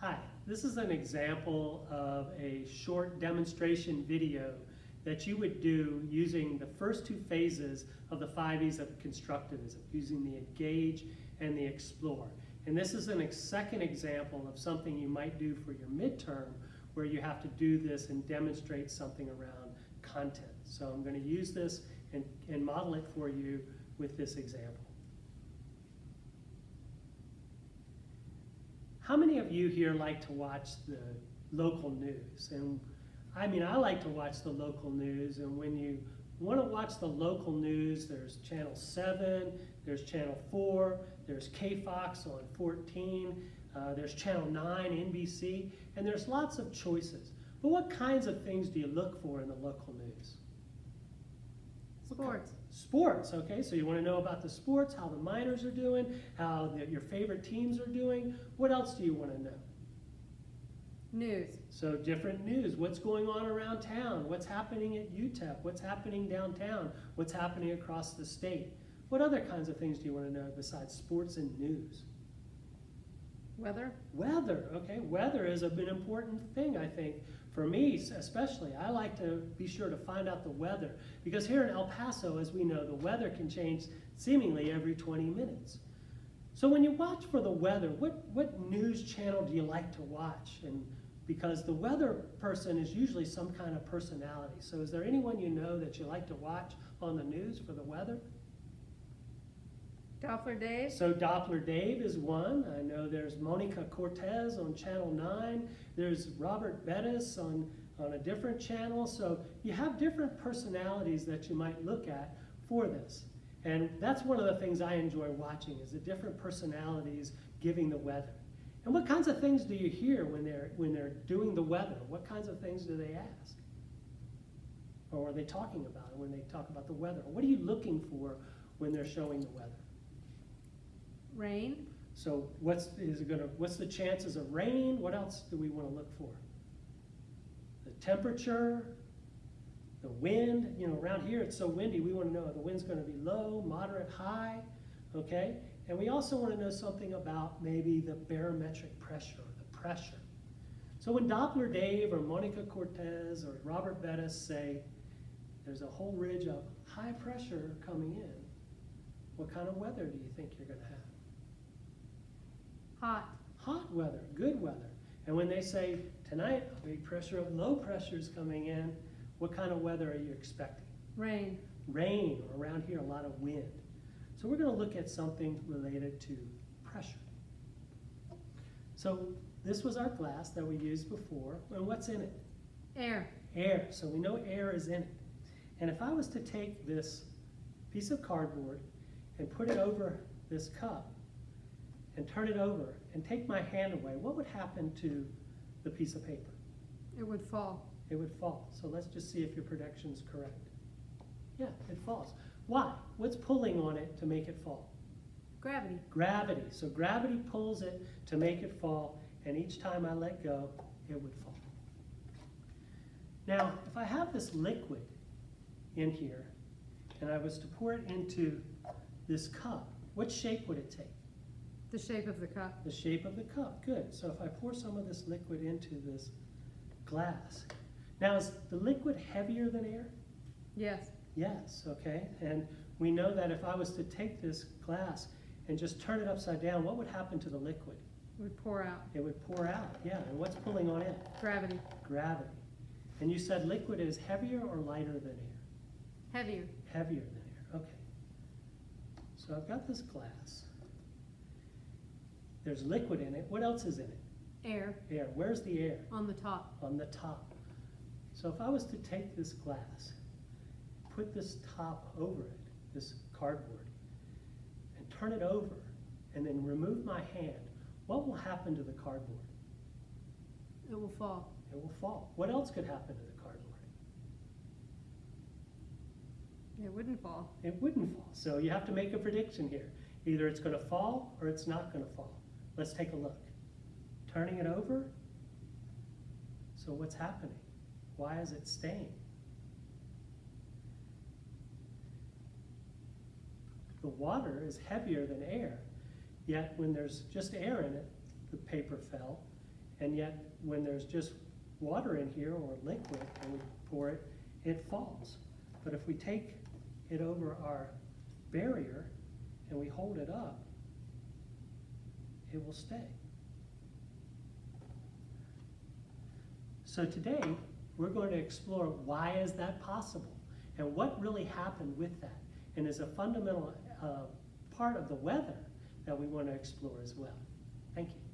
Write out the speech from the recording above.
Hi, this is an example of a short demonstration video that you would do using the first two phases of the 5 E's of constructivism, using the engage and the explore. And this is a second example of something you might do for your midterm where you have to do this and demonstrate something around content. So I'm going to use this and model it for you with this example. How many of you here like to watch the local news? And I mean, I like to watch the local news, and when you want to watch the local news, there's Channel 7, there's Channel 4, there's K-Fox on 14, there's Channel 9, NBC, and there's lots of choices. But what kinds of things do you look for in the local news? Sports. Sports, okay, so you want to know about the sports, how the minors are doing, how your favorite teams are doing. What else do you want to know? News. So different news, what's going on around town, what's happening at UTEP, what's happening downtown, what's happening across the state. What other kinds of things do you want to know besides sports and news? Weather. Weather, okay, weather is an important thing, I think. For me, especially, I like to be sure to find out the weather, because here in El Paso, as we know, the weather can change seemingly every 20 minutes. So when you watch for the weather, what news channel do you like to watch? And because the weather person is usually some kind of personality. So is there anyone you know that you like to watch on the news for the weather? Doppler Dave. So Doppler Dave is one. I know there's Monica Cortez on Channel 9. There's Robert Bettis on a different channel. So you have different personalities that you might look at for this. And that's one of the things I enjoy watching, is the different personalities giving the weather. And what kinds of things do you hear when they're doing the weather? What kinds of things do they ask? Or are they talking about when they talk about the weather? What are you looking for when they're showing the weather? Rain. So what's the chances of rain? What else do we want to look for? The temperature, the wind. You know, around here it's so windy, we want to know if the wind's going to be low, moderate, high, okay? And we also want to know something about maybe the barometric pressure, or the pressure. So when Doppler Dave or Monica Cortez or Robert Bettis say there's a whole ridge of high pressure coming in, what kind of weather do you think you're going to have? Hot. Hot weather, good weather. And when they say tonight a big pressure of low pressures coming in, what kind of weather are you expecting? Rain. Rain, or around here a lot of wind. So we're going to look at something related to pressure. So this was our glass that we used before, and what's in it? Air. Air. So we know air is in it. And if I was to take this piece of cardboard and put it over this cup and turn it over and take my hand away, what would happen to the piece of paper? It would fall. It would fall. So let's just see if your prediction is correct. Yeah, it falls. Why? What's pulling on it to make it fall? Gravity. Gravity. So gravity pulls it to make it fall, and each time I let go, it would fall. Now, if I have this liquid in here, and I was to pour it into this cup, what shape would it take? The shape of the cup. The shape of the cup, good. So if I pour some of this liquid into this glass, now is the liquid heavier than air? Yes. Yes, okay. And we know that if I was to take this glass and just turn it upside down, what would happen to the liquid? It would pour out. It would pour out, yeah. And what's pulling on it? Gravity. Gravity. And you said liquid is heavier or lighter than air? Heavier. Heavier than air, okay. So I've got this glass. There's liquid in it. What else is in it? Air. Air. Where's the air? On the top. On the top. So if I was to take this glass, put this top over it, this cardboard, and turn it over, and then remove my hand, what will happen to the cardboard? It will fall. It will fall. What else could happen to the cardboard? It wouldn't fall. It wouldn't fall. So you have to make a prediction here. Either it's going to fall or it's not going to fall. Let's take a look. Turning it over. So what's happening? Why is it staying? The water is heavier than air, yet when there's just air in it, the paper fell, And yet, when there's just water in here or liquid and we pour it, it falls. But if we take it over our barrier and we hold it up, it will stay. So today, we're going to explore why is that possible and what really happened with that, and is a fundamental part of the weather that we want to explore as well. Thank you.